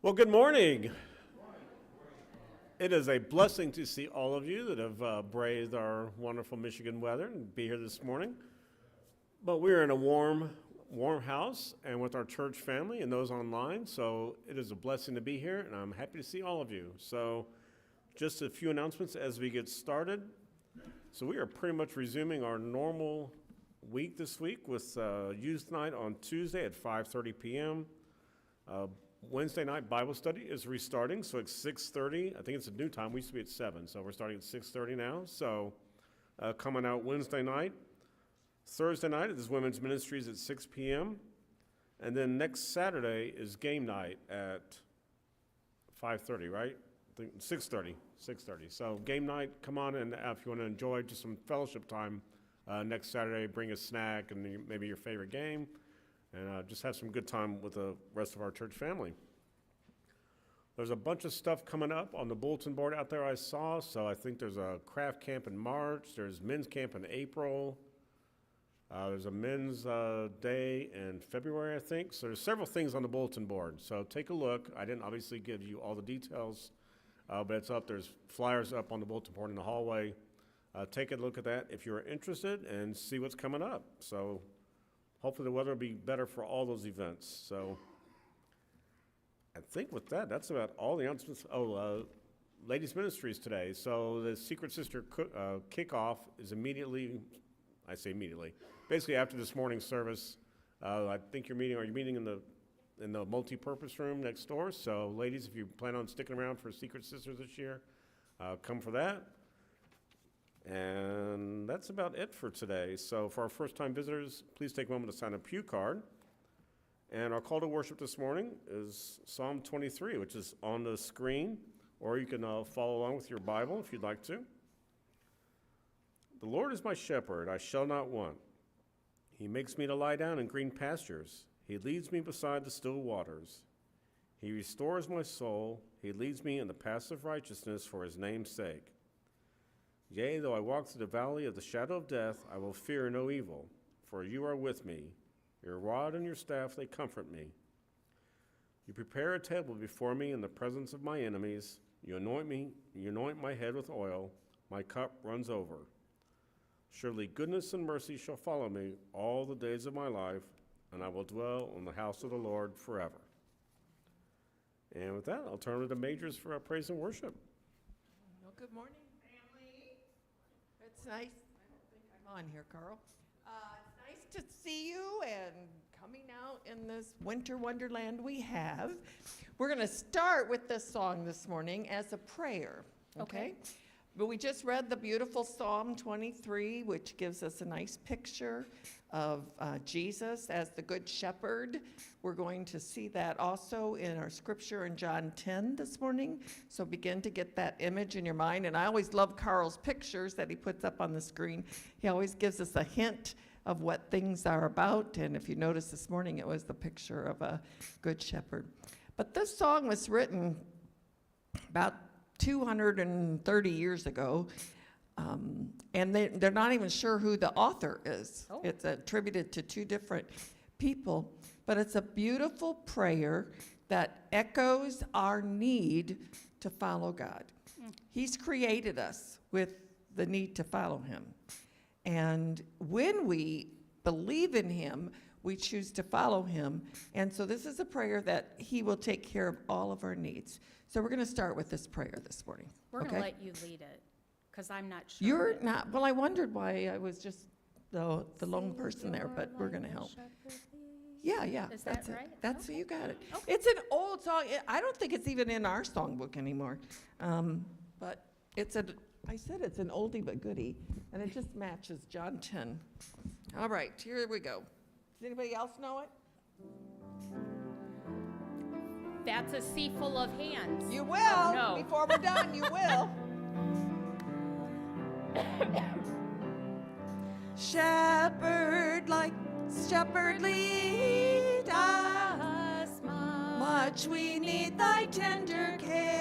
Well, good morning. It is a blessing to see all of you that have braved our wonderful Michigan weather and be here this morning. But we're in a warm house and with our church family and those online, so it is a blessing to be here, and I'm happy to see all of you. So just a few announcements as we get started. So we are pretty much resuming our normal week this week with youth night on Tuesday at 5:30 p.m. Wednesday night Bible study is restarting, so it's 6:30. I think it's a new time. We used to be at 7, so we're starting at 6:30 now. So coming out Wednesday night. Thursday night is women's ministries at 6 p.m. And then next Saturday is game night at 5:30, right? I think 6:30. So game night, come on, and if you want to enjoy just some fellowship time next Saturday, bring a snack and maybe your favorite game. And just have some good time with the rest of our church family. There's a bunch of stuff coming up on the bulletin board out there I saw. So I think there's a craft camp in March. There's men's camp in April. There's a men's day in February, I think. So there's several things on the bulletin board. So take a look. I didn't obviously give you all the details, but it's up. There's flyers up on the bulletin board in the hallway. Take a look at that if you're interested and see what's coming up. So hopefully the weather will be better for all those events. So I think with that, that's about all the announcements. Ladies Ministries today. So the Secret Sister kickoff is immediately, I say immediately, basically after this morning's service. I think you're meeting in the multi-purpose room next door. So ladies, if you plan on sticking around for Secret Sisters this year, come for that. And that's about it for today. So for our first-time visitors, please take a moment to sign a pew card. And our call to worship this morning is Psalm 23, which is on the screen, or you can follow along with your Bible if you'd like to. The Lord is my shepherd, I shall not want. He makes me to lie down in green pastures. He leads me beside the still waters. He restores my soul. He leads me in the paths of righteousness for his name's sake. Yea, though I walk through the valley of the shadow of death, I will fear no evil, for you are with me. Your rod and your staff, they comfort me. You prepare a table before me in the presence of my enemies. You anoint my head with oil. My cup runs over. Surely goodness and mercy shall follow me all the days of my life, and I will dwell in the house of the Lord forever. And with that, I'll turn to the majors for our praise and worship. Well, good morning, family. It's nice. I don't think I'm on here, Carl. It's nice to see you and coming out in this winter wonderland we have. We're going to start with this song this morning as a prayer, okay? But we just read the beautiful Psalm 23, which gives us a nice picture of Jesus as the Good Shepherd. We're going to see that also in our scripture in John 10 this morning. So begin to get that image in your mind. And I always love Carl's pictures that he puts up on the screen. He always gives us a hint of what things are about. And if you notice this morning, it was the picture of a Good Shepherd. But this song was written about 230 years ago, and they're not even sure who the author is. Oh. It's attributed to two different people, but it's a beautiful prayer that echoes our need to follow God. He's created us with the need to follow him. And when we believe in him, we choose to follow him. And so this is a prayer that he will take care of all of our needs. So we're going to start with this prayer this morning. We're going to let you lead it, because I'm not sure. You're not. Well, I wondered why I was just the lone person there, but we're going to help. Yeah. Is that's that it. right? That's you got it. Okay. It's an old song. I don't think it's even in our songbook anymore. But I said it's an oldie but goodie, and it just matches John 10. All right, here we go. Does anybody else know it? That's a sea full of hands. You will. Oh, no. Before we're done, you will. Shepherd, like shepherd, lead us. Much we need thy tender care.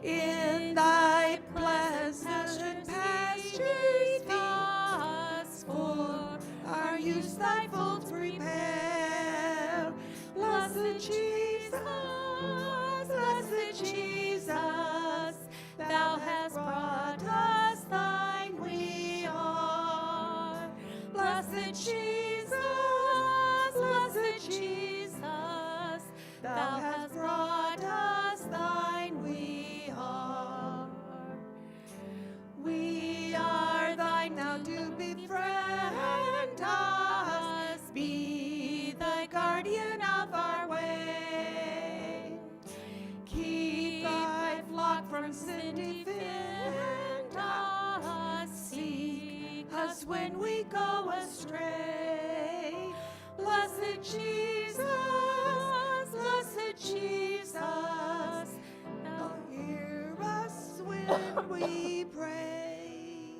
In thy pleasant pastures feed us, for our use thy folds prepare. Blessed Jesus, guardian of our way. Keep thy flock from sin, defend us, seek us when we go astray. Blessed Jesus, thou hear us when we pray.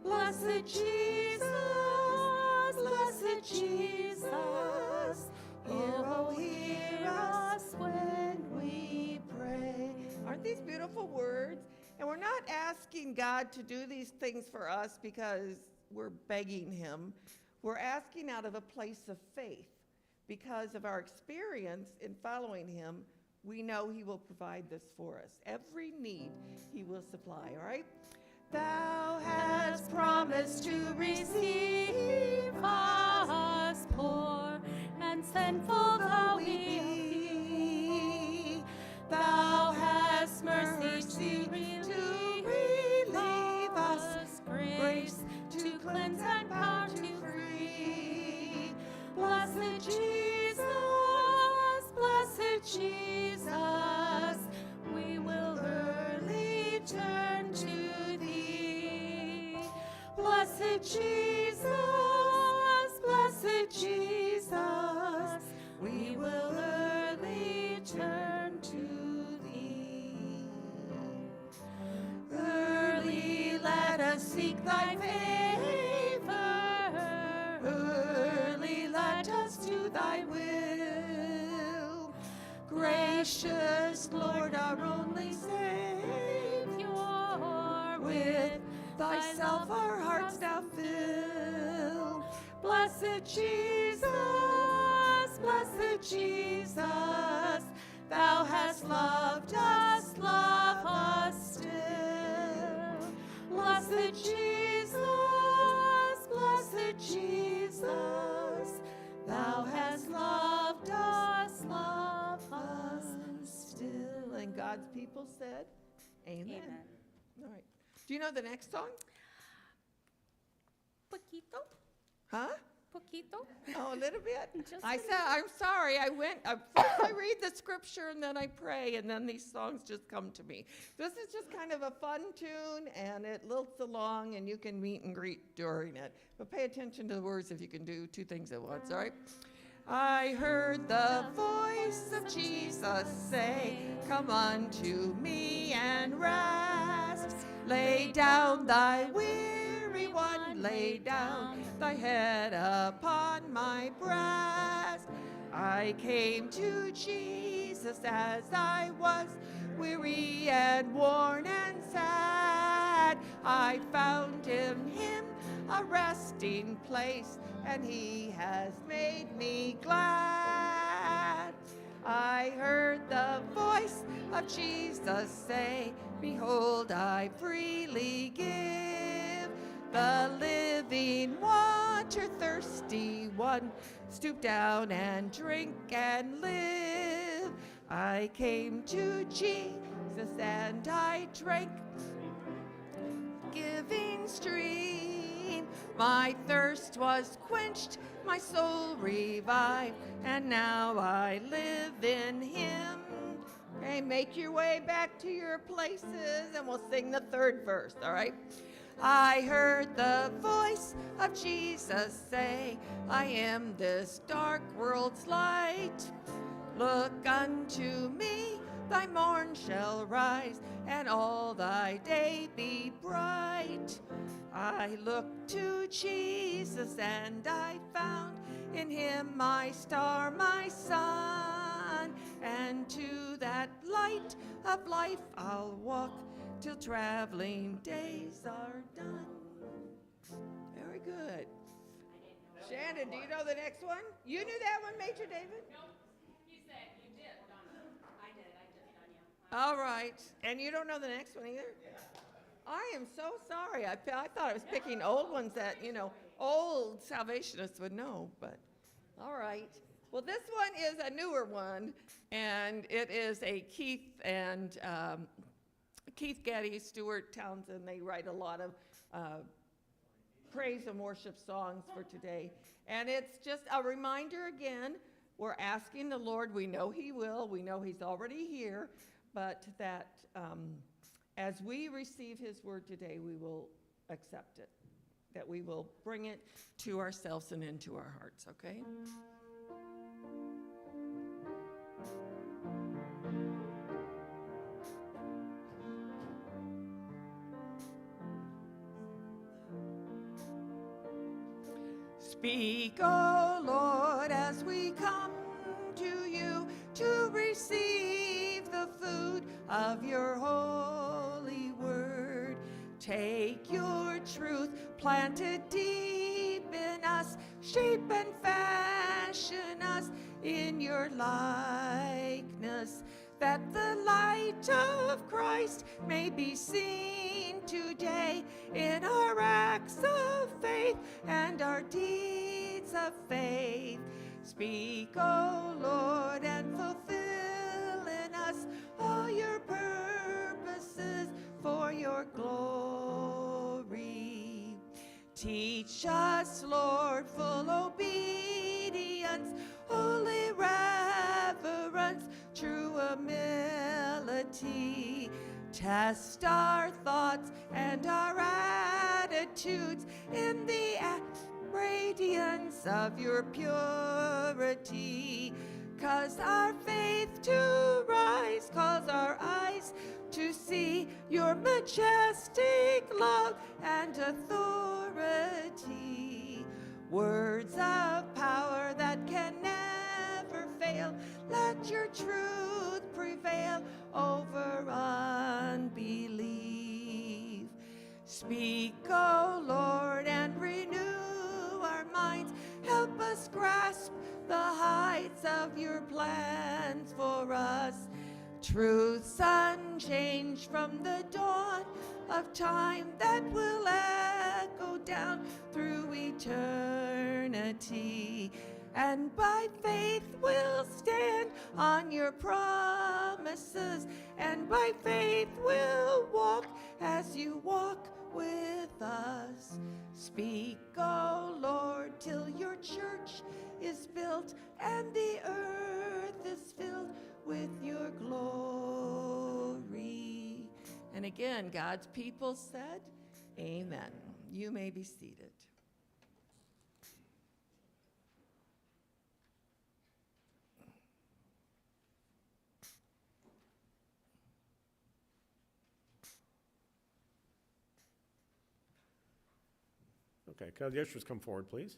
Blessed Jesus, hear us when we pray. Aren't these beautiful words? And we're not asking God to do these things for us because we're begging him. We're asking out of a place of faith. Because of our experience in following him, we know he will provide this for us. Every need he will supply, all right? Thou hast promised to receive us, poor and sinful though we be. Thou hast mercy to relieve us, grace to cleanse and power to free. Blessed Jesus, we will early turn to thee. Blessed Jesus, we will early turn to thee. Early let us seek thy favor, early let us do thy will. Gracious Lord, our only Savior, with thyself our hearts now fill. Blessed Jesus, thou hast loved us, love us still. Blessed Jesus, thou hast loved us, love us still. And God's people said, amen. Amen. All right. Do you know the next song? Poquito, Huh? poquito. Oh, a little bit. Just I a said, I'm sorry. First I read the scripture and then I pray, and then these songs just come to me. This is just kind of a fun tune, and it lilts along, and you can meet and greet during it. But pay attention to the words if you can do two things at once, all right? I heard the voice of Jesus say, come unto me and rest. Lay down thy weary one, lay down thy head upon my breast. I came to Jesus as I was, weary and worn and sad. I found in him a resting place, and he has made me glad. I heard the voice of Jesus say, behold, I freely give the living water, thirsty one, stoop down and drink and live. I came to Jesus and I drank, giving stream. My thirst was quenched, my soul revived, and now I live in him. Okay, make your way back to your places and we'll sing the third verse, all right? I heard the voice of Jesus say, I am this dark world's light. Look unto me, thy morn shall rise, and all thy day be bright. I looked to Jesus and I found in him my star, my sun, and to that light of life I'll walk till traveling days are done. Very good. Shannon, do you know the next one? You knew that one, Major David? Nope. You said you did, Donna. I did, Donna. All right. And you don't know the next one either? I am so sorry. I thought I was picking old ones that, old Salvationists would know, but all right. Well, this one is a newer one, and it is a Keith Getty, Stuart Townsend. They write a lot of praise and worship songs for today. And it's just a reminder again we're asking the Lord, we know He will, we know He's already here, but that as we receive His word today, we will accept it, that we will bring it to ourselves and into our hearts, okay? Speak, O Lord, as we come to you to receive the food of your holy word. Take your truth planted deep in us, shape and fashion us in your likeness, that the light of Christ may be seen today in our acts of faith and our deeds of faith. Speak, O Lord, and fulfill in us all your purposes for your glory. Teach us, Lord, full obedience, holy reverence, true humility. Test our thoughts and our attitudes in the radiance of your purity. Cause our faith to rise, cause our eyes to see your majestic love and authority. Words of power that can never fail. Let your truth prevail over unbelief. Speak, O Lord, and renew our minds. Help us grasp the heights of your plans for us. Truths unchanged from the dawn of time that will echo down through eternity. And by faith we'll stand on your promises, and by faith we'll walk as you walk with us. Speak, O Lord, till your church is built and the earth is filled with your glory. And again, God's people said, amen. You may be seated. Okay, could the ushers come forward, please?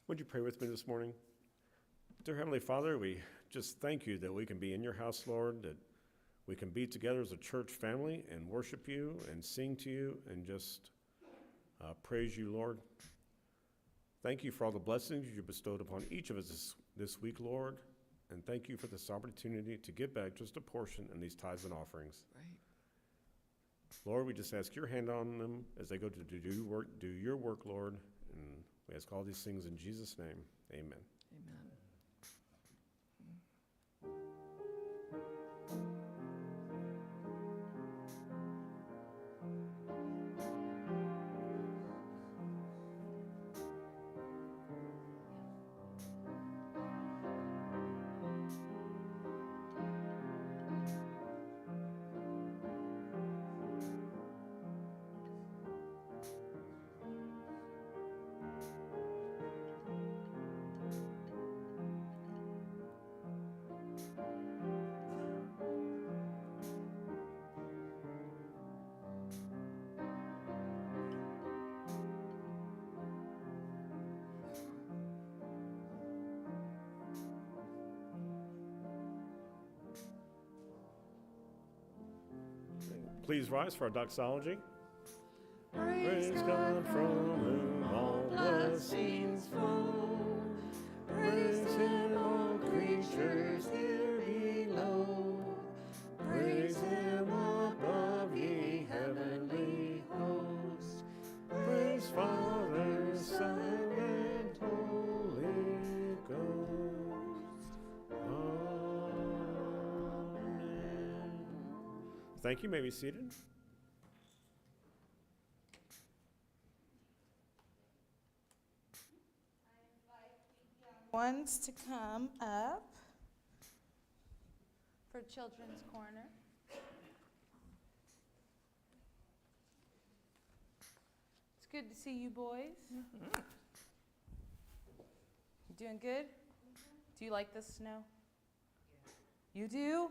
Would you pray with me this morning? Dear Heavenly Father, we just thank you that we can be in your house, Lord, that we can be together as a church family and worship you and sing to you and just praise you, Lord. Thank you for all the blessings you bestowed upon each of us this week, Lord. And thank you for this opportunity to give back just a portion in these tithes and offerings. Right. Lord, we just ask your hand on them as they go to do your work, Lord. And we ask all these things in Jesus' name. Amen. Amen. Please rise for our doxology. Praise God from whom all blessings flow. Praise him, all creatures here below. Praise him above, ye heavenly hosts. Praise Father, Son, and Holy Ghost. Amen. Thank you. May be seated. ones to come up for Children's Corner. It's good to see you boys. You doing good? Do you like the snow? You do?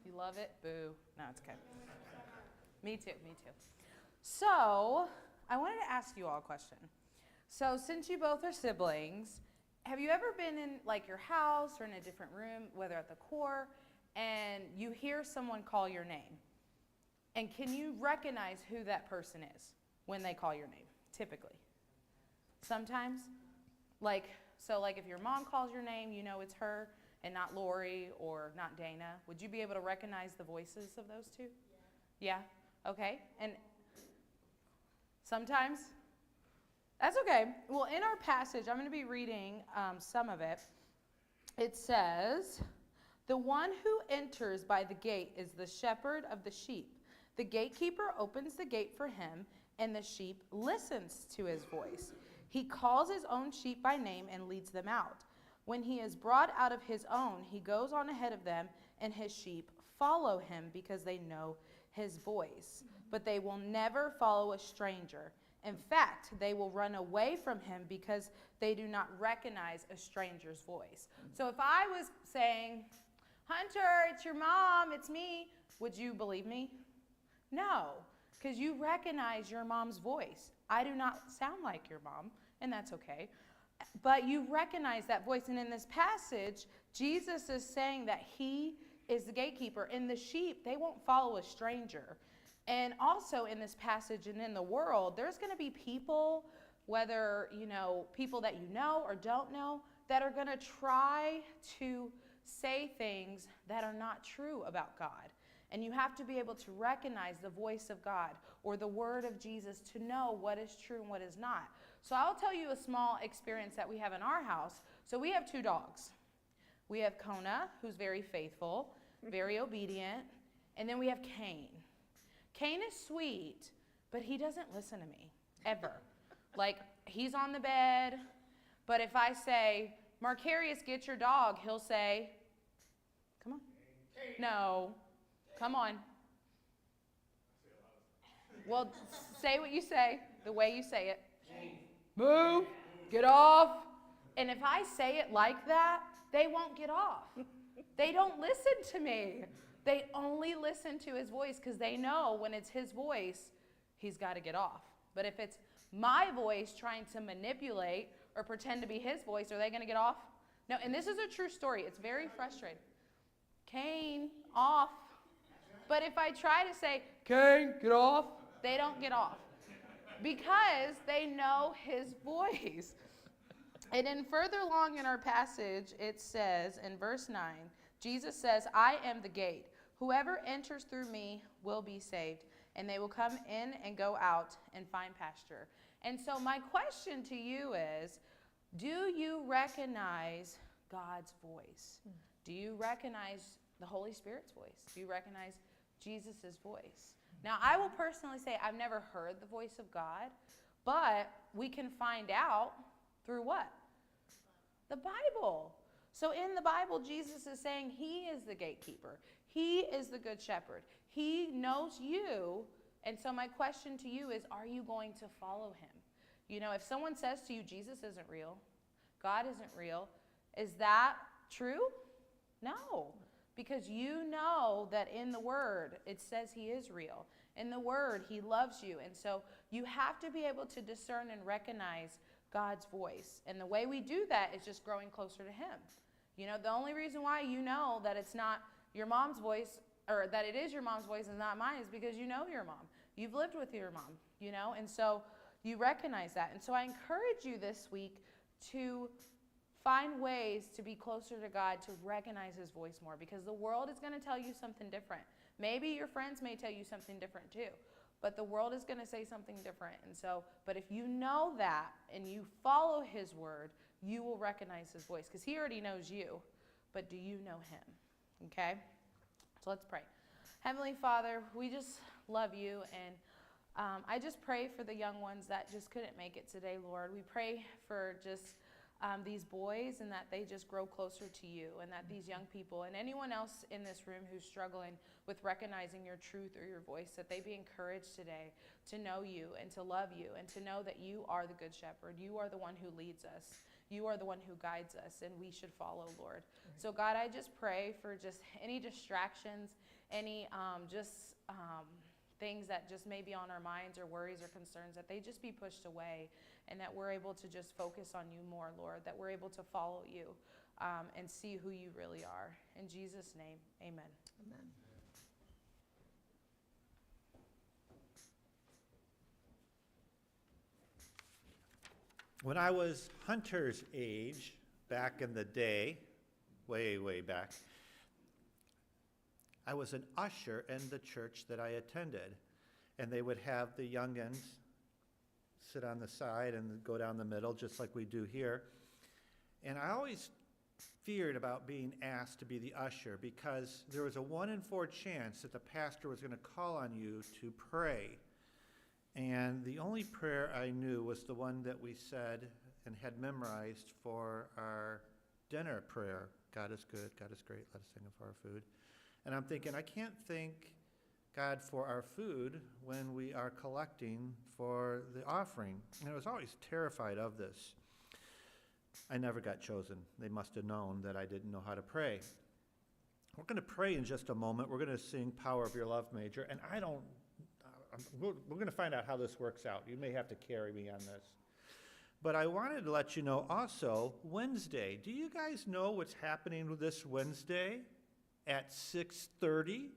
You love it? Boo. No, it's okay. Me too, me too. So, I wanted to ask you all a question. So, since you both are siblings, have you ever been in like your house or in a different room, whether at the core, and you hear someone call your name? And can you recognize who that person is when they call your name, typically? Sometimes? Like if your mom calls your name, you know it's her and not Lori or not Dana. Would you be able to recognize the voices of those two? Yeah? Okay. And sometimes? That's okay. Well, in our passage, I'm going to be reading some of it. It says, "The one who enters by the gate is the shepherd of the sheep. The gatekeeper opens the gate for him, and the sheep listens to his voice. He calls his own sheep by name and leads them out. When he is brought out of his own, he goes on ahead of them, and his sheep follow him because they know his voice. But they will never follow a stranger. In fact, they will run away from him because they do not recognize a stranger's voice." So if I was saying, "Hunter, it's your mom, it's me," would you believe me? No, because you recognize your mom's voice. I do not sound like your mom, and that's okay. But you recognize that voice. And in this passage, Jesus is saying that he is the gatekeeper. And the sheep, they won't follow a stranger. And also in this passage and in the world, there's going to be people, whether, people that you know or don't know, that are going to try to say things that are not true about God. And you have to be able to recognize the voice of God or the word of Jesus to know what is true and what is not. So I'll tell you a small experience that we have in our house. So we have 2 dogs. We have Kona, who's very faithful, very obedient, and then we have Cain. Cain is sweet, but he doesn't listen to me, ever. Like, he's on the bed, but if I say, "Marcarius, get your dog," he'll say, "Come on." No. Come on. Well, say what you say, the way you say it. Move. Get off. And if I say it like that, they won't get off. They don't listen to me. They only listen to his voice because they know when it's his voice, he's got to get off. But if it's my voice trying to manipulate or pretend to be his voice, are they going to get off? No, and this is a true story. It's very frustrating. Cain, off. But if I try to say, "Cain, get off," they don't get off because they know his voice. And then further along in our passage, it says in verse 9, Jesus says, "I am the gate. Whoever enters through me will be saved, and they will come in and go out and find pasture." And so my question to you is, do you recognize God's voice? Do you recognize the Holy Spirit's voice? Do you recognize Jesus' voice? Now, I will personally say I've never heard the voice of God, but we can find out through what? The Bible. So in the Bible, Jesus is saying he is the gatekeeper. He is the good shepherd. He knows you. And so my question to you is, are you going to follow him? If someone says to you, Jesus isn't real, God isn't real, is that true? No. Because you know that in the Word, it says he is real. In the Word, he loves you. And so you have to be able to discern and recognize God's voice. And the way we do that is just growing closer to him. The only reason why you know that it's not your mom's voice, or that it is your mom's voice and not mine, is because you know your mom. You've lived with your mom, and so you recognize that. And so I encourage you this week to find ways to be closer to God, to recognize his voice more, because the world is going to tell you something different. Maybe your friends may tell you something different too, but the world is going to say something different. And so, but if you know that and you follow his word, you will recognize his voice, because he already knows you, but do you know him? Okay? So let's pray. Heavenly Father, we just love you, and I just pray for the young ones that just couldn't make it today, Lord. We pray for just these boys, and that they just grow closer to you, and that these young people and anyone else in this room who's struggling with recognizing your truth or your voice, that they be encouraged today to know you and to love you and to know that you are the good shepherd. You are the one who leads us. You are the one who guides us, and we should follow, Lord. So God, I just pray for just any distractions, any things that just may be on our minds or worries or concerns, that they just be pushed away, and that we're able to just focus on you more, Lord, that we're able to follow you and see who you really are. In Jesus' name, amen. Amen. When I was Hunter's age, back in the day, way, way back, I was an usher in the church that I attended. And they would have the youngins sit on the side and go down the middle, just like we do here. And I always feared about being asked to be the usher, because there was a 1 in 4 chance that the pastor was going to call on you to pray. And the only prayer I knew was the one that we said and had memorized for our dinner prayer. God is good, God is great, let us sing of our food. And I'm thinking, I can't thank God for our food when we are collecting for the offering. And I was always terrified of this. I never got chosen. They must have known that I didn't know how to pray. We're going to pray in just a moment. We're going to sing Power of Your Love, Major. And we're going to find out how this works out. You may have to carry me on this. But I wanted to let you know also, Wednesday. Do you guys know what's happening this Wednesday at 6:30?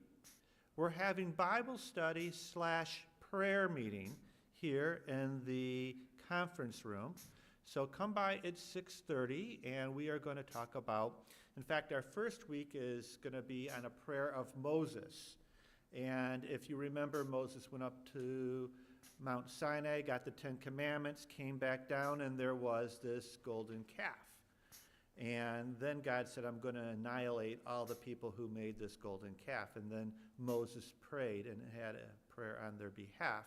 We're having Bible study / prayer meeting here in the conference room. So come by at 6:30, and we are going to talk about, in fact, our first week is going to be on a prayer of Moses. And if you remember, Moses went up to Mount Sinai, got the 10 Commandments, came back down, and there was this golden calf. And then God said, I'm going to annihilate all the people who made this golden calf. And then Moses prayed and had a prayer on their behalf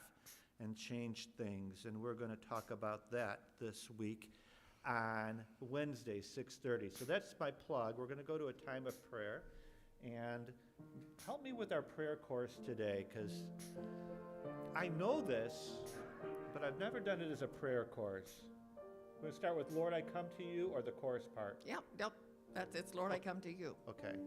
and changed things. And we're going to talk about that this week on Wednesday, 6:30. So that's my plug. We're going to go to a time of prayer. And help me with our prayer course today, because I know this, but I've never done it as a prayer course. We're going to start with Lord, I come to you, or the chorus part? Yep, that's it. Lord, I come to you. Okay.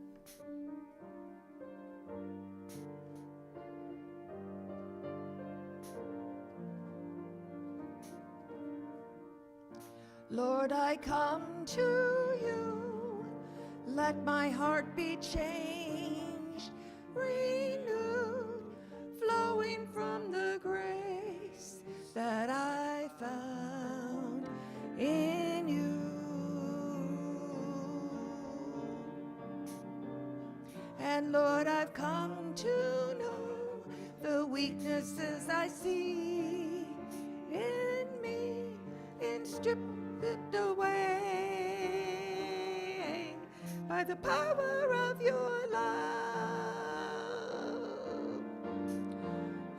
Lord, I come to you. Let my heart be changed, renewed, flowing from the grace that I found in you. And Lord, I've come to know the weaknesses I see in me, and stripped it away by the power of your love.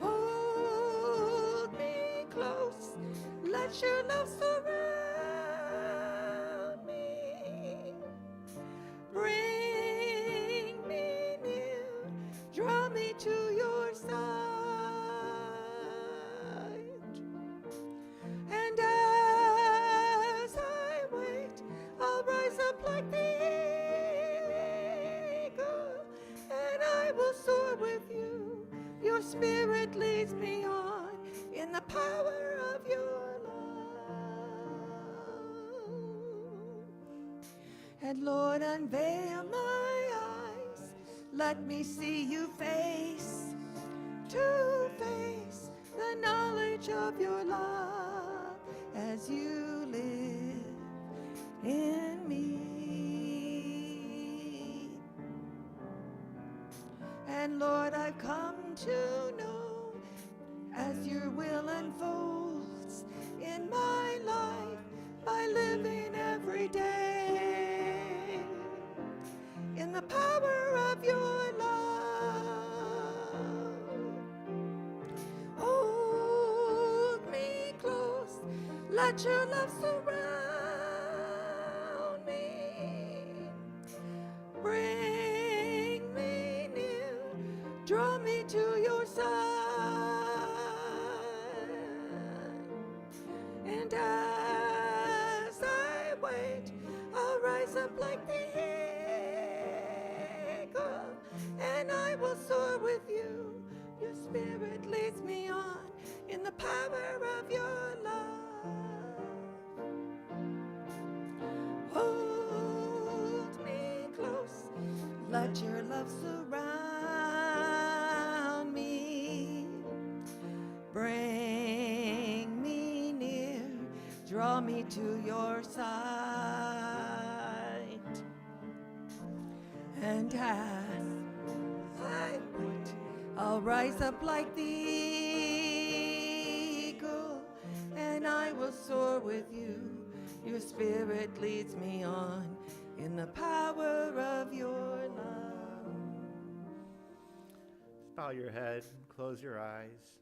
Hold me close, let your love surround me. Bring me near, draw me to your side. And as I wait, I'll rise up like the eagle, and I will soar with you. Your spirit leads me on in the power of your love. And Lord, unveil my eyes, let me see you face to face, the knowledge of your love as you live in me. And Lord, I've come to know as your will unfolds in my life by living every day in the power of your love. Hold me close, let your love surround Spirit leads me on in the power of your love. Hold me close, let your love surround me. Bring me near, draw me to your side. And as I wait, I'll rise up like the eagle, and I will soar with you. Your Spirit leads me on in the power of your love. Bow your head, close your eyes.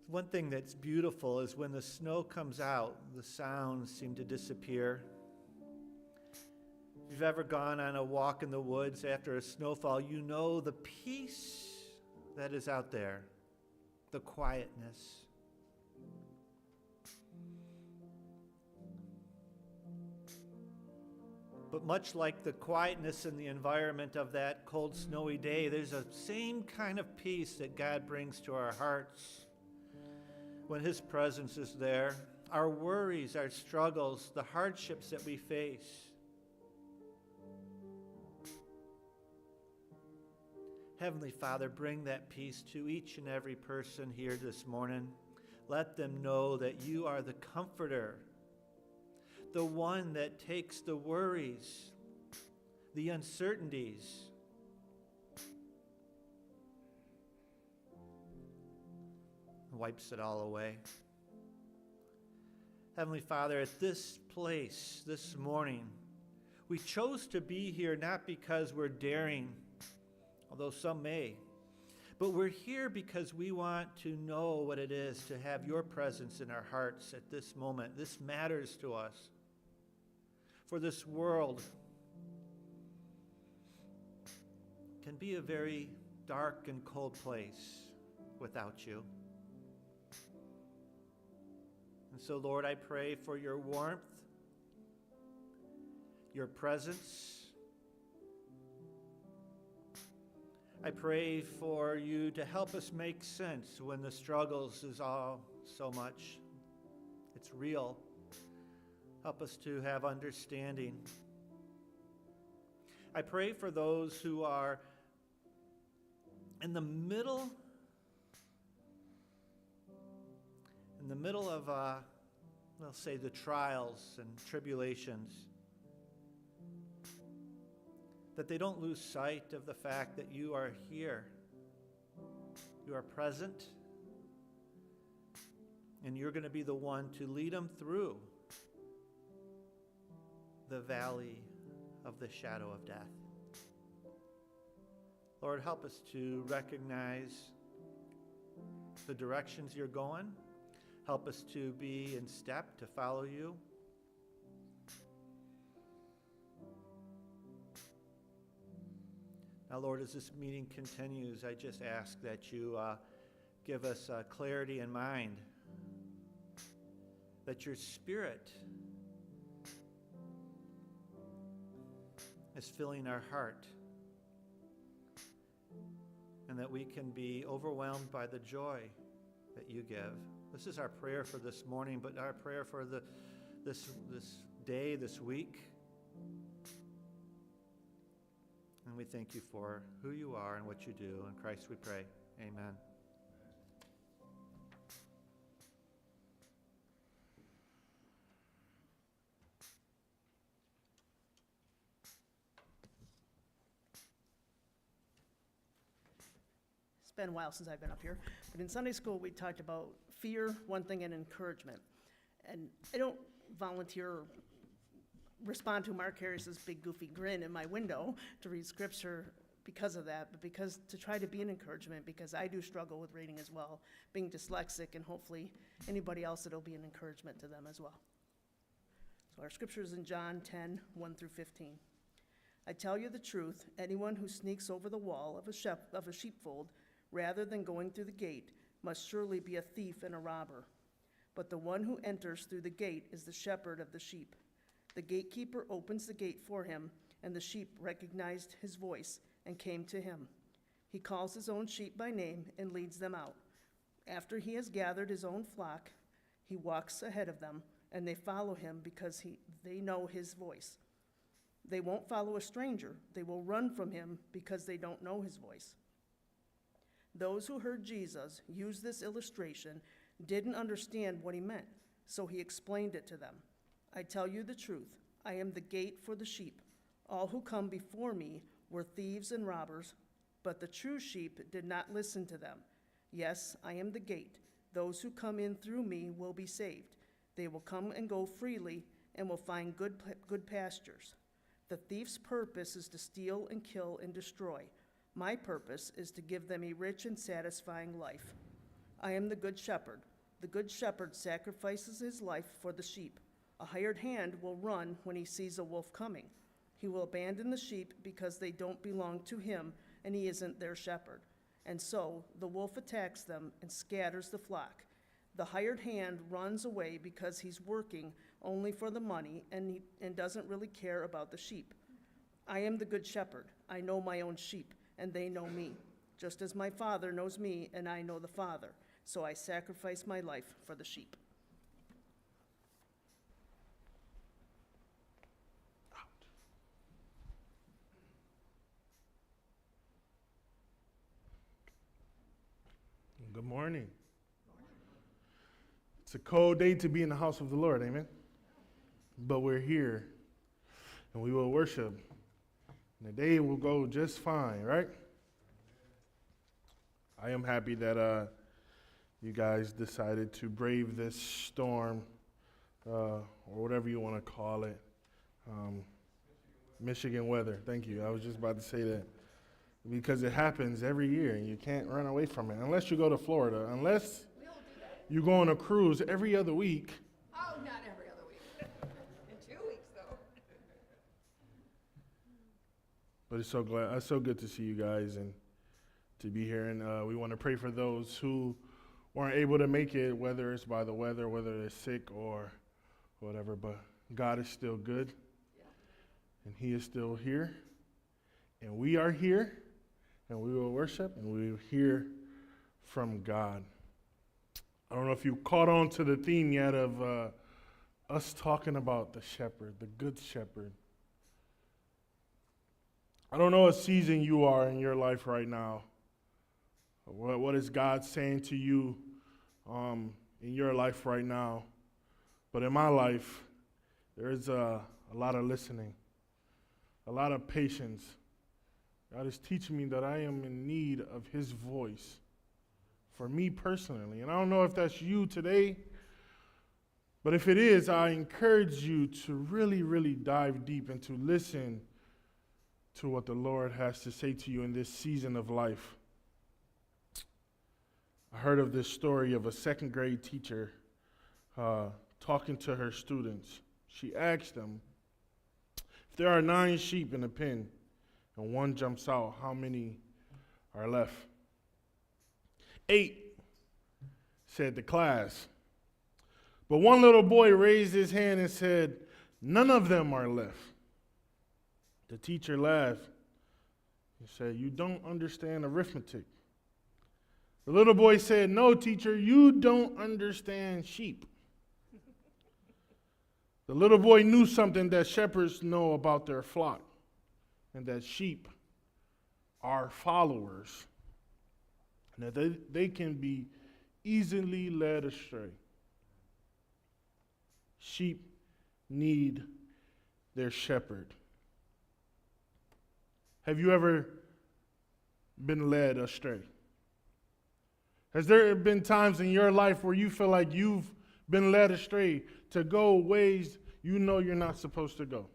One thing that's beautiful is when the snow comes out, the sounds seem to disappear. If you've ever gone on a walk in the woods after a snowfall, you know the peace that is out there, the quietness. But much like the quietness in the environment of that cold, snowy day, there's a same kind of peace that God brings to our hearts when His presence is there. Our worries, our struggles, the hardships that we face. Heavenly Father, bring that peace to each and every person here this morning. Let them know that you are the comforter, the one that takes the worries, the uncertainties, and wipes it all away. Heavenly Father, at this place this morning, we chose to be here not because we're daring, although some may, but we're here because we want to know what it is to have your presence in our hearts at this moment. This matters to us. For this world can be a very dark and cold place without you. And so, Lord, I pray for your warmth, your presence. I pray for you to help us make sense when the struggles is all so much. It's real. Help us to have understanding. I pray for those who are in the middle of, let's say, the trials and tribulations, that they don't lose sight of the fact that you are here. You are present, and you're going to be the one to lead them through the valley of the shadow of death. Lord, help us to recognize the directions you're going. Help us to be in step, to follow you. Now, Lord, as this meeting continues, I just ask that you give us clarity in mind, that your Spirit is filling our heart, and that we can be overwhelmed by the joy that you give. This is our prayer for this morning, but our prayer for this day, this week. And we thank you for who you are and what you do. In Christ we pray. Amen. It's been a while since I've been up here, but in Sunday school, we talked about fear, one thing, and encouragement. And I don't volunteer or respond to Mark Harris's big goofy grin in my window to read scripture because of that, but because to try to be an encouragement, because I do struggle with reading as well, being dyslexic, and hopefully anybody else, it'll be an encouragement to them as well. So our scripture is in John 10, 1 through 15. I tell you the truth, anyone who sneaks over the wall of a sheepfold rather than going through the gate must surely be a thief and a robber. But the one who enters through the gate is the shepherd of the sheep. The gatekeeper opens the gate for him, and the sheep recognized his voice and came to him. He calls his own sheep by name and leads them out. After he has gathered his own flock, he walks ahead of them, and they follow him because they know his voice. They won't follow a stranger. They will run from him because they don't know his voice. Those who heard Jesus use this illustration didn't understand what he meant, so he explained it to them. I tell you the truth, I am the gate for the sheep. All who come before me were thieves and robbers, but the true sheep did not listen to them. Yes, I am the gate. Those who come in through me will be saved. They will come and go freely and will find good pastures. The thief's purpose is to steal and kill and destroy. My purpose is to give them a rich and satisfying life. I am the good shepherd. The good shepherd sacrifices his life for the sheep. A hired hand will run when he sees a wolf coming. He will abandon the sheep because they don't belong to him and he isn't their shepherd. And so the wolf attacks them and scatters the flock. The hired hand runs away because he's working only for the money and doesn't really care about the sheep. I am the good shepherd. I know my own sheep, and they know me, just as my Father knows me and I know the Father. So I sacrifice my life for the sheep. Good morning. It's a cold day to be in the house of the Lord, amen? But we're here, and we will worship, and the day will go just fine, right? I am happy that you guys decided to brave this storm, or whatever you want to call it. Michigan weather, thank you. I was just about to say that. Because it happens every year, and you can't run away from it. Unless you go to Florida. Unless you go on a cruise every other week. Oh, not every other week. In 2 weeks, though. But it's so good to see you guys and to be here. And we want to pray for those who weren't able to make it, whether it's by the weather, whether they're sick or whatever. But God is still good, and He is still here, and we are here. And we will worship, and we will hear from God. I don't know if you caught on to the theme yet of us talking about the shepherd, the good shepherd. I don't know what season you are in your life right now. What is God saying to you in your life right now? But in my life, there is a lot of listening, a lot of patience. God is teaching me that I am in need of His voice for me personally. And I don't know if that's you today, but if it is, I encourage you to really, really dive deep and to listen to what the Lord has to say to you in this season of life. I heard of this story of a second grade teacher talking to her students. She asked them, if there are 9 sheep in a pen, and one jumps out, how many are left? 8, said the class. But one little boy raised his hand and said, none of them are left. The teacher laughed and said, you don't understand arithmetic. The little boy said, no, teacher, you don't understand sheep. The little boy knew something that shepherds know about their flock, and that sheep are followers, and that they can be easily led astray. Sheep need their shepherd. Have you ever been led astray? Has there been times in your life where you feel like you've been led astray to go ways you know you're not supposed to go?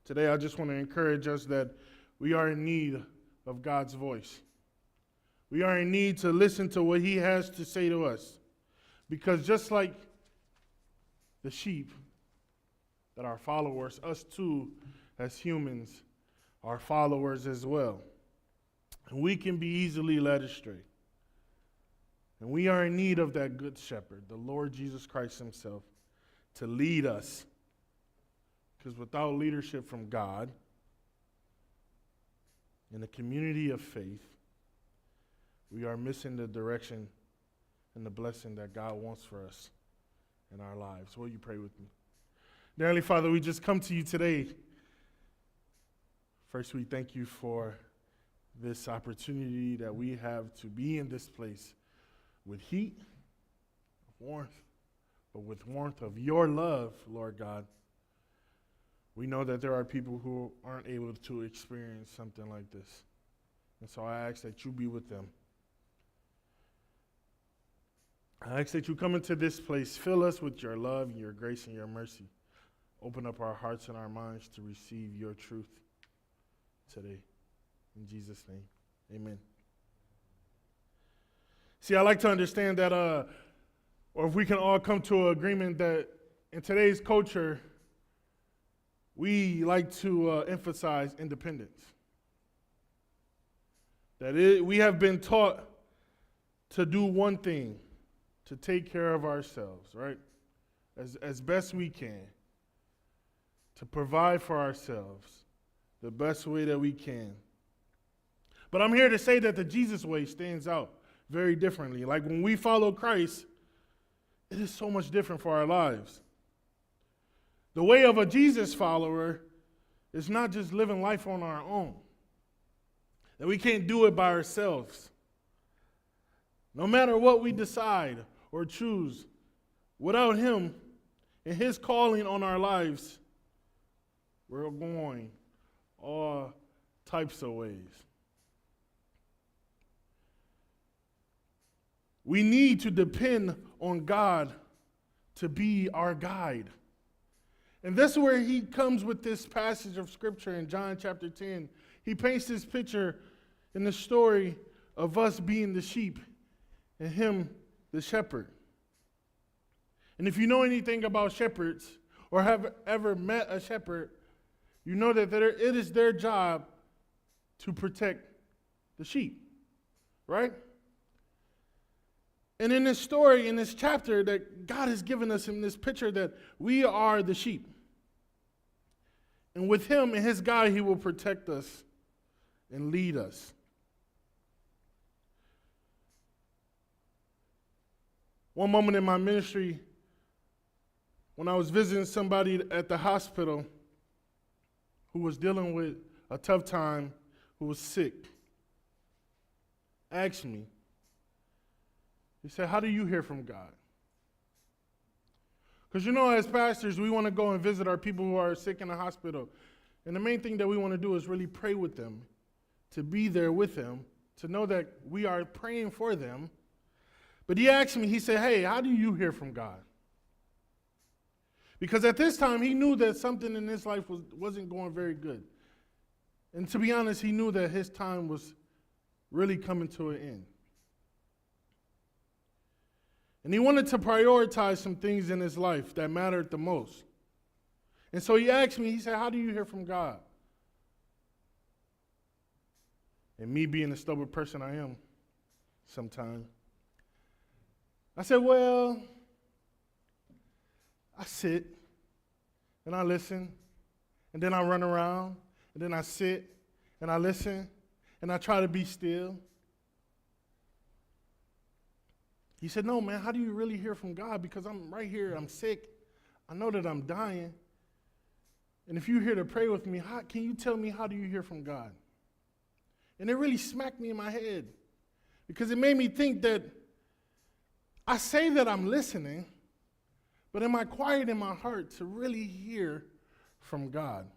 Today, I just want to encourage us that we are in need of God's voice. We are in need to listen to what He has to say to us. Because just like the sheep that are followers, us too, as humans, are followers as well. And we can be easily led astray. And we are in need of that good shepherd, the Lord Jesus Christ Himself, to lead us. Because without leadership from God, in the community of faith, we are missing the direction and the blessing that God wants for us in our lives. Will you pray with me? Dear Heavenly Father, we just come to you today. First, we thank you for this opportunity that we have to be in this place with heat, warmth, but with warmth of your love, Lord God. We know that there are people who aren't able to experience something like this. And so I ask that you be with them. I ask that you come into this place, fill us with your love, your grace, and your mercy. Open up our hearts and our minds to receive your truth today. In Jesus' name, amen. See, I like to understand that, or if we can all come to an agreement that in today's culture, we like to emphasize independence. That we have been taught to do one thing, to take care of ourselves, right? As best we can, to provide for ourselves the best way that we can. But I'm here to say that the Jesus way stands out very differently. Like when we follow Christ, it is so much different for our lives. The way of a Jesus follower is not just living life on our own. That we can't do it by ourselves. No matter what we decide or choose, without Him and His calling on our lives, we're going all types of ways. We need to depend on God to be our guide. And that's where he comes with this passage of scripture in John chapter 10. He paints this picture in the story of us being the sheep and him the shepherd. And if you know anything about shepherds or have ever met a shepherd, you know that it is their job to protect the sheep, right? And in this story, in this chapter, that God has given us in this picture that we are the sheep. And with him and his guide, he will protect us and lead us. One moment in my ministry, when I was visiting somebody at the hospital who was dealing with a tough time, who was sick, asked me, he said, "How do you hear from God?" Because as pastors, we want to go and visit our people who are sick in the hospital. And the main thing that we want to do is really pray with them, to be there with them, to know that we are praying for them. But he asked me, he said, "Hey, how do you hear from God?" Because at this time, he knew that something in his life wasn't going very good. And to be honest, he knew that his time was really coming to an end. And he wanted to prioritize some things in his life that mattered the most. And so he asked me, he said, "How do you hear from God?" And me being the stubborn person I am sometimes, I said, "Well, I sit and I listen, and then I run around, and then I sit and I listen, and I try to be still." He said, "No, man, how do you really hear from God? Because I'm right here, I'm sick. I know that I'm dying. And if you're here to pray with me, can you tell me how do you hear from God?" And it really smacked me in my head because it made me think that I say that I'm listening, but am I quiet in my heart to really hear from God?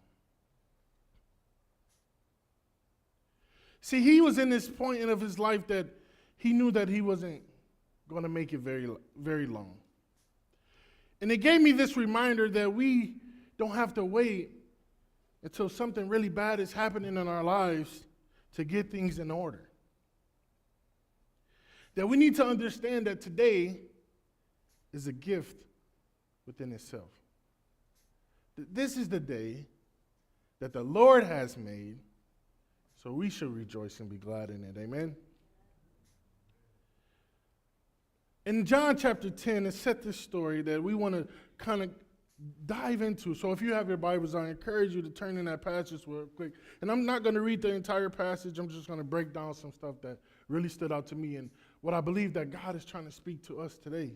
See, he was in this point of his life that he knew that he wasn't going to make it very, very long. And it gave me this reminder that we don't have to wait until something really bad is happening in our lives to get things in order. That we need to understand that today is a gift within itself. This is the day that the Lord has made, so we should rejoice and be glad in it. Amen? In John chapter 10, it set this story that we want to kind of dive into. So if you have your Bibles, I encourage you to turn in that passage real quick. And I'm not going to read the entire passage. I'm just going to break down some stuff that really stood out to me and what I believe that God is trying to speak to us today.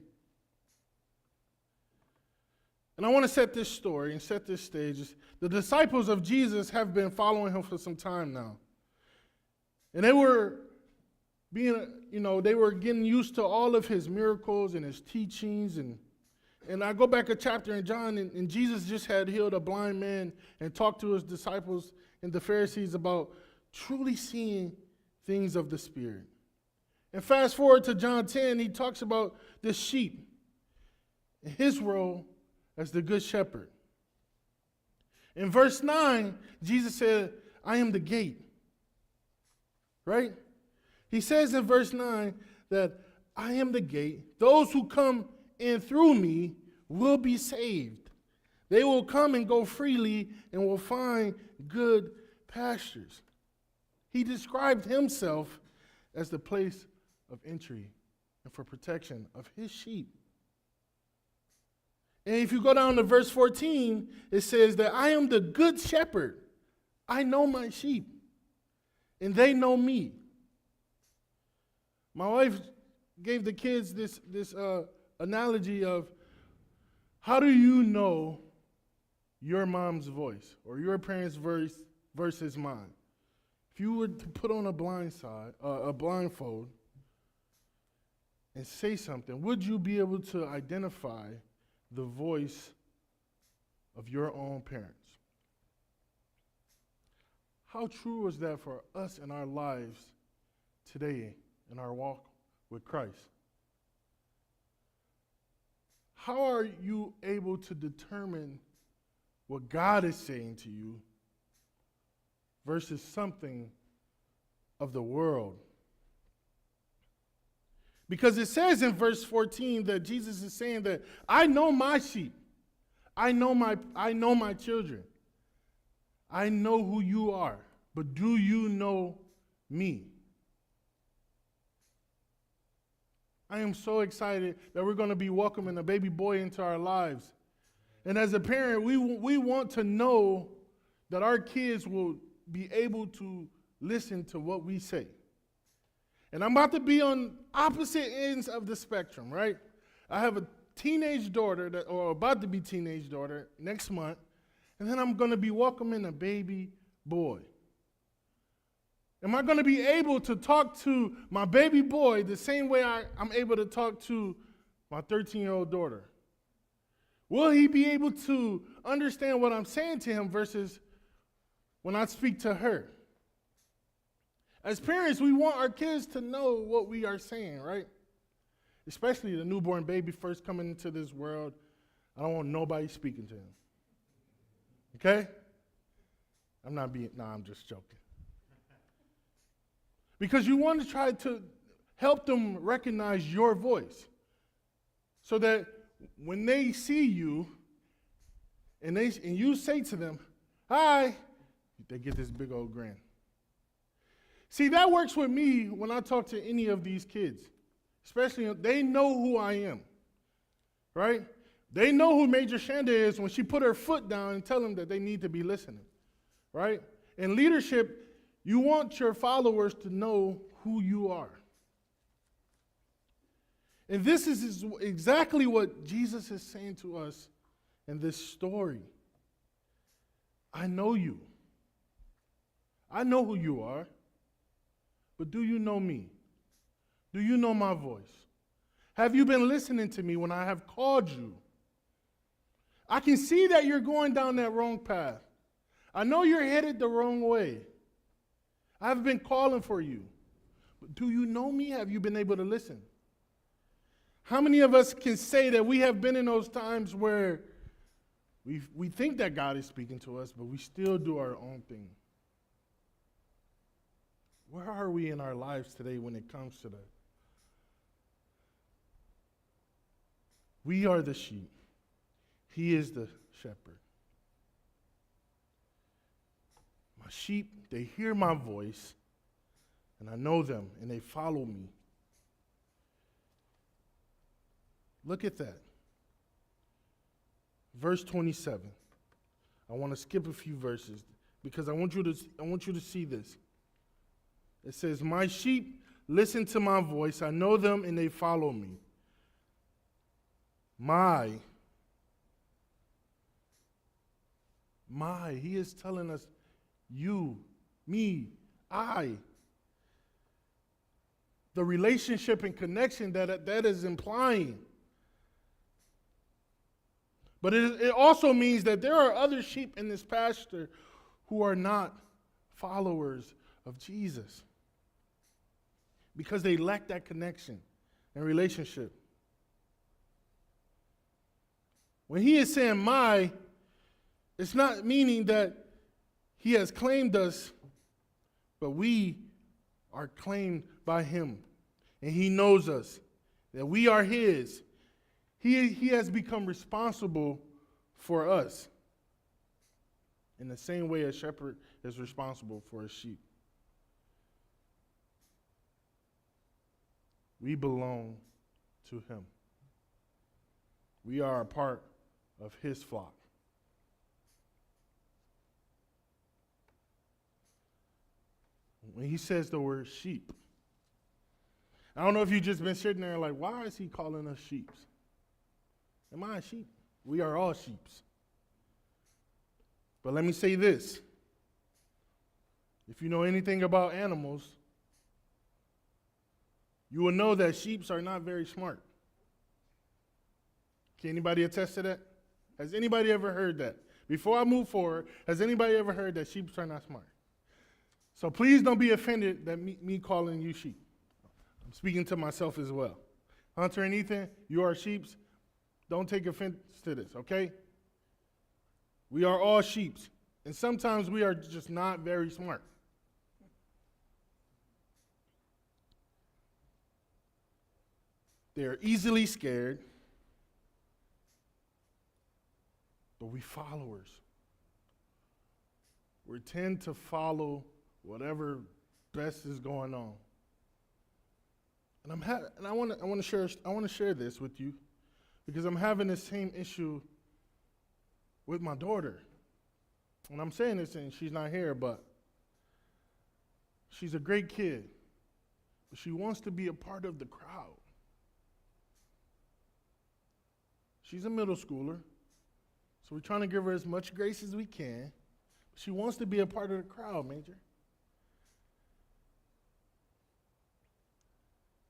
And I want to set this story and set this stage. The disciples of Jesus have been following him for some time now. And they were they were getting used to all of his miracles and his teachings. And I go back a chapter in John, and Jesus just had healed a blind man and talked to his disciples and the Pharisees about truly seeing things of the Spirit. And fast forward to John 10, he talks about the sheep and his role as the good shepherd. In verse 9, Jesus said, I am the gate. Right? He says in verse 9 that I am the gate. Those who come in through me will be saved. They will come and go freely and will find good pastures. He described himself as the place of entry and for protection of his sheep. And if you go down to verse 14, it says that I am the good shepherd. I know my sheep, and they know me. My wife gave the kids this analogy of how do you know your mom's voice or your parents' voice versus mine? If you were to put on a blindfold and say something, would you be able to identify the voice of your own parents? How true is that for us in our lives today in our walk with Christ? How are you able to determine what God is saying to you versus something of the world? Because it says in verse 14 that Jesus is saying that I know my sheep. I know my children. I know who you are. But do you know me? I am so excited that we're going to be welcoming a baby boy into our lives. And as a parent, we want to know that our kids will be able to listen to what we say. And I'm about to be on opposite ends of the spectrum, right? I have a teenage daughter, or about to be teenage daughter, next month. And then I'm going to be welcoming a baby boy. Am I going to be able to talk to my baby boy the same way I'm able to talk to my 13-year-old daughter? Will he be able to understand what I'm saying to him versus when I speak to her? As parents, we want our kids to know what we are saying, right? Especially the newborn baby first coming into this world. I don't want nobody speaking to him. Okay? I'm just joking. Because you want to try to help them recognize your voice so that when they see you and you say to them, hi, they get this big old grin. See, that works with me when I talk to any of these kids. Especially, they know who I am, right? They know who Major Shanda is when she put her foot down and tell them that they need to be listening, right? In leadership, you want your followers to know who you are. And this is exactly what Jesus is saying to us in this story. I know you. I know who you are. But do you know me? Do you know my voice? Have you been listening to me when I have called you? I can see that you're going down that wrong path. I know you're headed the wrong way. I've been calling for you. But do you know me? Have you been able to listen? How many of us can say that we have been in those times where we think that God is speaking to us, but we still do our own thing? Where are we in our lives today when it comes to that? We are the sheep. He is the shepherd. My sheep, they hear my voice, and I know them, and they follow me. Look at that. verse 27. I want to skip a few verses because I want you to see this. It says, "My sheep listen to my voice. I know them and they follow me." My, he is telling us, you, me, I. The relationship and connection that is implying. But it also means that there are other sheep in this pasture who are not followers of Jesus because they lack that connection and relationship. When he is saying my, it's not meaning that he has claimed us, but we are claimed by him. And he knows us, that we are his. He has become responsible for us in the same way a shepherd is responsible for his sheep. We belong to him. We are a part of his flock. When he says the word sheep, I don't know if you've just been sitting there like, why is he calling us sheeps? Am I a sheep? We are all sheeps. But let me say this. If you know anything about animals, you will know that sheeps are not very smart. Can anybody attest to that? Has anybody ever heard that? Before I move forward, has anybody ever heard that sheeps are not smart? So please don't be offended that me calling you sheep. I'm speaking to myself as well. Hunter and Ethan, you are sheeps. Don't take offense to this, okay? We are all sheeps, and sometimes we are just not very smart. They're easily scared, but we followers. We tend to follow whatever best is going on. And I want to share this with you because I'm having the same issue with my daughter. And I'm saying this and she's not here, but she's a great kid. But she wants to be a part of the crowd. She's a middle schooler, so we're trying to give her as much grace as we can. She wants to be a part of the crowd, Major.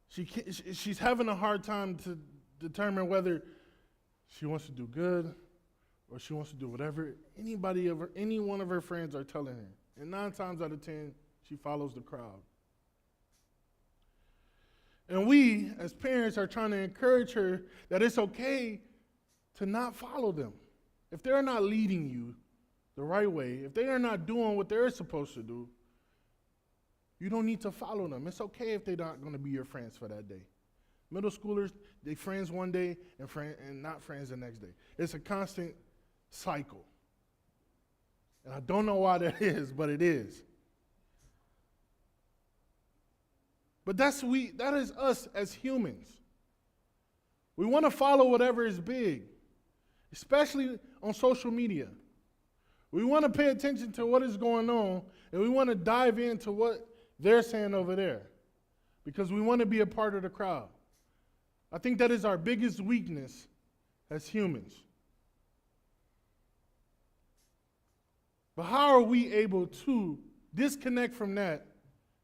She's having a hard time to determine whether she wants to do good or she wants to do whatever any one of her friends are telling her. And 9 times out of 10, she follows the crowd. And we, as parents, are trying to encourage her that it's okay to not follow them. If they're not leading you the right way, if they are not doing what they're supposed to do, you don't need to follow them. It's okay if they're not going to be your friends for that day. Middle schoolers, they friends one day and not friends the next day. It's a constant cycle. And I don't know why that is, but it is. But that is us as humans. We want to follow whatever is big, especially on social media. We want to pay attention to what is going on, and we want to dive into what they're saying over there because we want to be a part of the crowd. I think that is our biggest weakness as humans. But how are we able to disconnect from that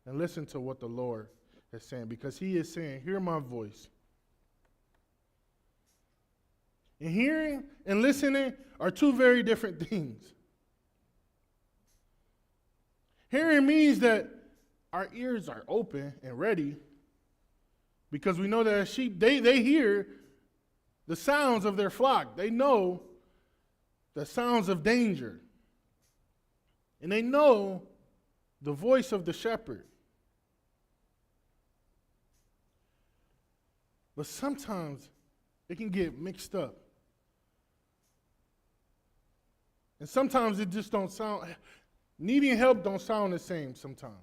and listen to what the Lord is saying? Because he is saying, hear my voice. And hearing and listening are two very different things. Hearing means that our ears are open and ready because we know that as sheep, they hear the sounds of their flock. They know the sounds of danger. And they know the voice of the shepherd. But sometimes it can get mixed up. And sometimes it just don't sound, needing help don't sound the same sometimes.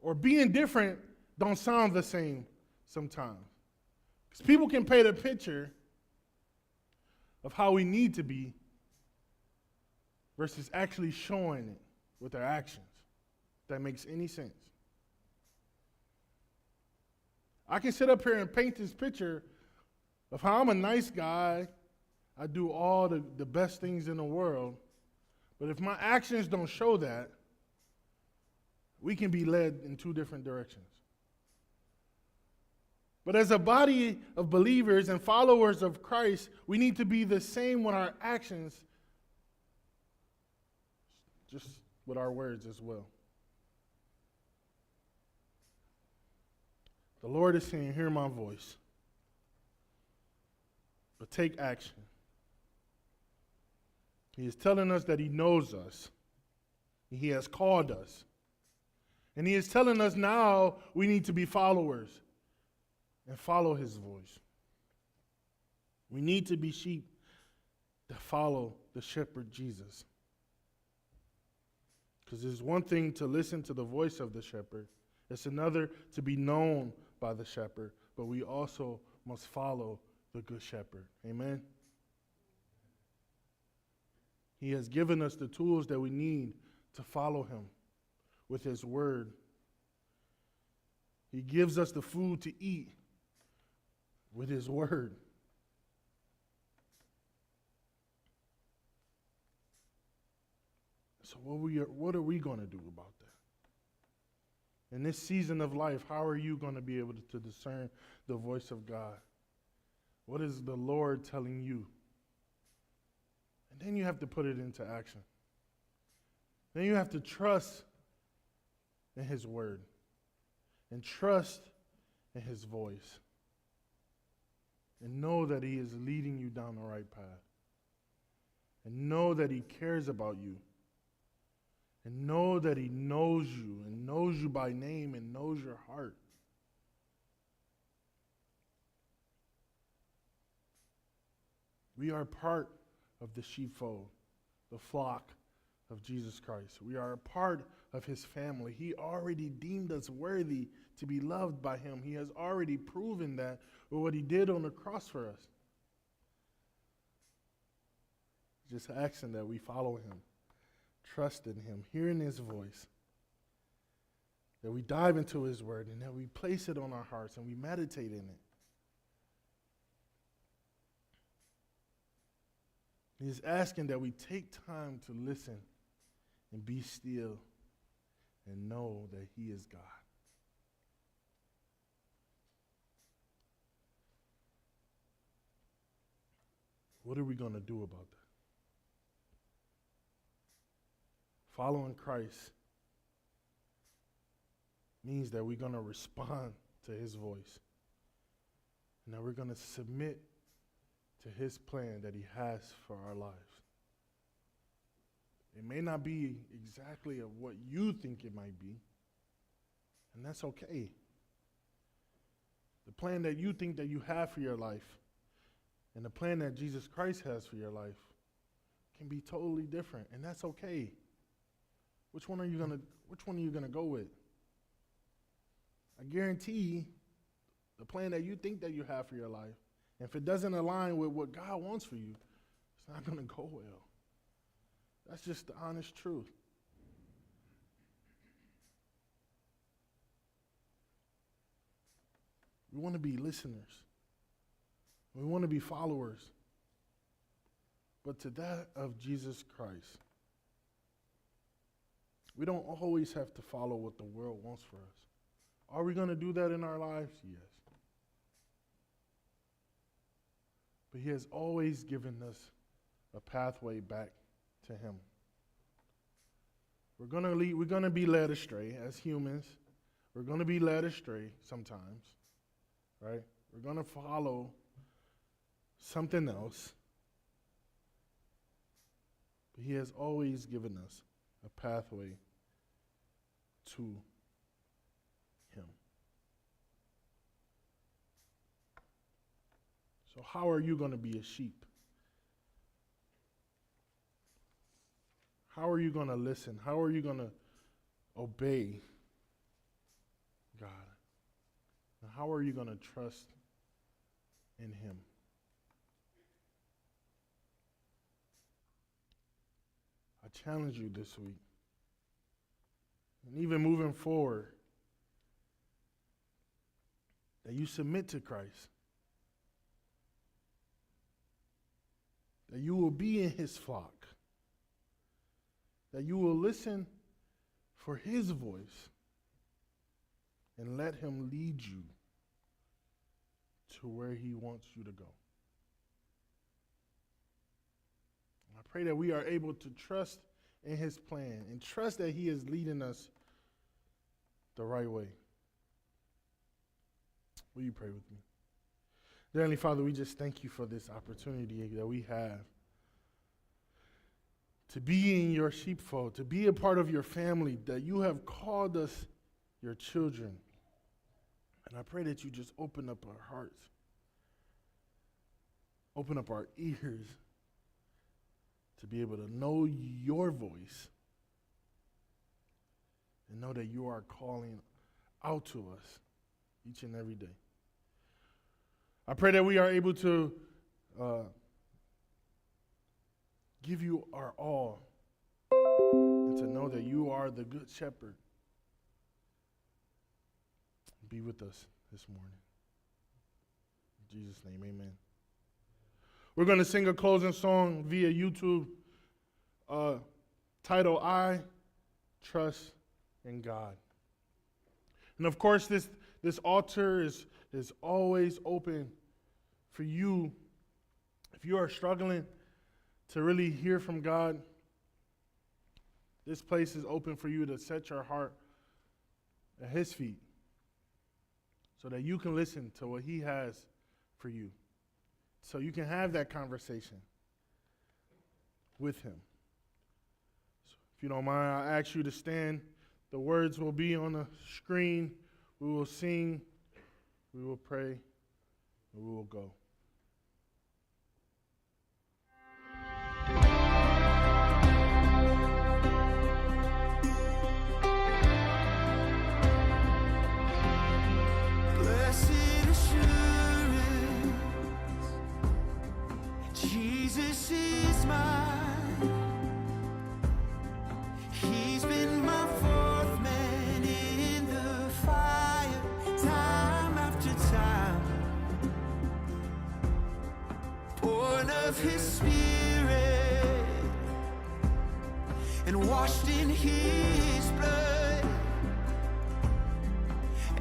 Or being different don't sound the same sometimes. Because people can paint a picture of how we need to be versus actually showing it with our actions. If that makes any sense. I can sit up here and paint this picture of how I'm a nice guy, I do all the best things in the world, but if my actions don't show that, we can be led in two different directions. But as a body of believers and followers of Christ, we need to be the same with our actions, just with our words as well. The Lord is saying, hear my voice, but take action. He is telling us that he knows us. He has called us. And he is telling us now we need to be followers and follow his voice. We need to be sheep that follow the shepherd Jesus. Because it's one thing to listen to the voice of the shepherd. It's another to be known by the shepherd. But we also must follow the good shepherd. Amen? He has given us the tools that we need to follow him with his word. He gives us the food to eat with his word. So what are we going to do about that? In this season of life, how are you going to be able to discern the voice of God? What is the Lord telling you? And then you have to put it into action. Then you have to trust in his word and trust in his voice and know that he is leading you down the right path and know that he cares about you and know that he knows you and knows you by name and knows your heart. We are part of the sheepfold, the flock of Jesus Christ. We are a part of his family. He already deemed us worthy to be loved by him. He has already proven that with what he did on the cross for us. Just asking that we follow him, trust in him, hearing his voice, that we dive into his word and that we place it on our hearts and we meditate in it. He's asking that we take time to listen and be still and know that he is God. What are we going to do about that? Following Christ means that we're going to respond to his voice and that we're going to submit to his plan that he has for our lives. It may not be exactly of what you think it might be, and that's okay. The plan that you think that you have for your life and the plan that Jesus Christ has for your life can be totally different, and that's okay. Which one are you gonna go with? I guarantee the plan that you think that you have for your life, if it doesn't align with what God wants for you, it's not going to go well. That's just the honest truth. We want to be listeners. We want to be followers. But to that of Jesus Christ. We don't always have to follow what the world wants for us. Are we going to do that in our lives? Yes. But he has always given us a pathway back to him. We're going to be led astray as humans. We're going to be led astray sometimes, right? We're going to follow something else. But he has always given us a pathway to him. So how are you going to be a sheep? How are you going to listen? How are you going to obey God? And how are you going to trust in him? challenge you this week. And even moving forward, that you submit to Christ. That you will be in his flock. That you will listen for his voice and let him lead you to where he wants you to go. I pray that we are able to trust in his plan and trust that he is leading us the right way. Will you pray with me? Dear Heavenly Father, we just thank you for this opportunity that we have to be in your sheepfold, to be a part of your family, that you have called us your children. And I pray that you just open up our hearts, open up our ears to be able to know your voice and know that you are calling out to us each and every day. I pray that we are able to give you our all and to know that you are the good shepherd. Be with us this morning. In Jesus' name, amen. We're going to sing a closing song via YouTube titled, I Trust in God. And of course, this altar is always open for you. If you are struggling to really hear from God, this place is open for you to set your heart at his feet so that you can listen to what he has for you. So you can have that conversation with him. So if you don't mind, I'll ask you to stand. The words will be on the screen. We will sing, we will pray, and we will go. Blessed assurance, Jesus is mine. He's been my fourth man in the fire, time after time. Born of his spirit and washed in his blood.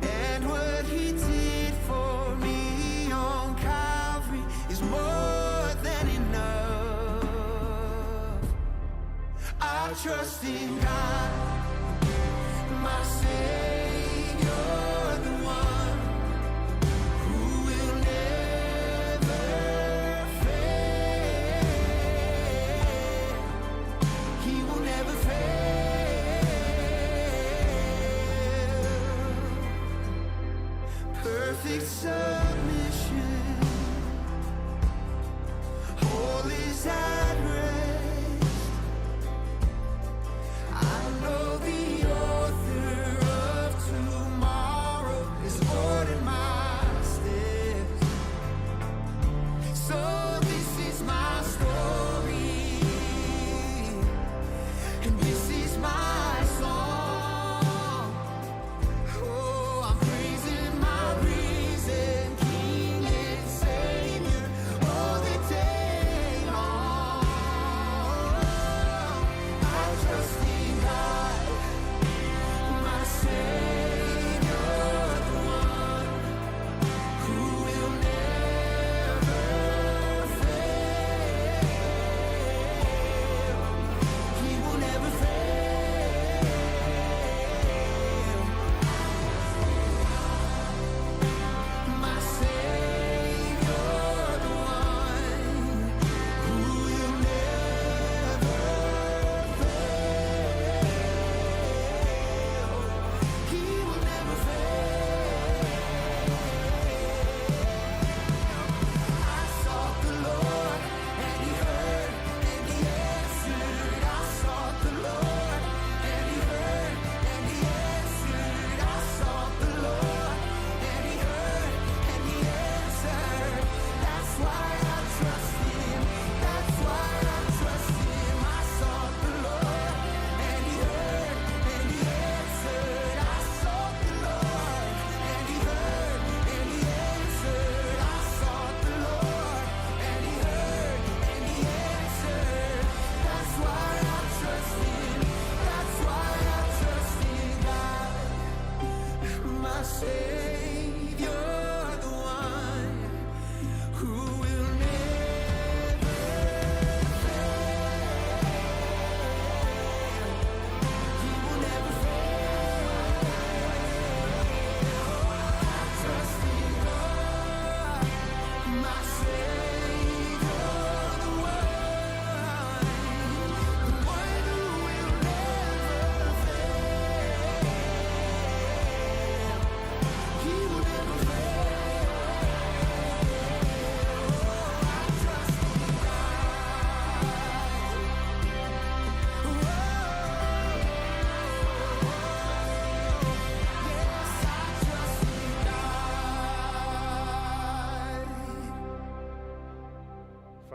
And what he did for me on Calvary is more than enough. I trust in God, my Savior, the one who will never fail. He will never fail. Perfect submission, all is at rest. I know the author of tomorrow is ordering my steps. So this is my story, and this is my song. Oh, I'm praising my risen King and Savior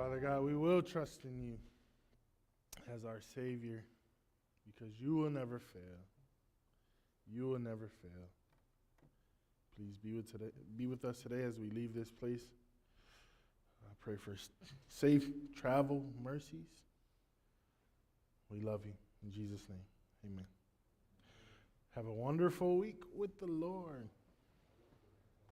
Father God, we will trust in you as our Savior because you will never fail. You will never fail. Please be with us today as we leave this place. I pray for safe travel mercies. We love you. In Jesus' name, amen. Have a wonderful week with the Lord.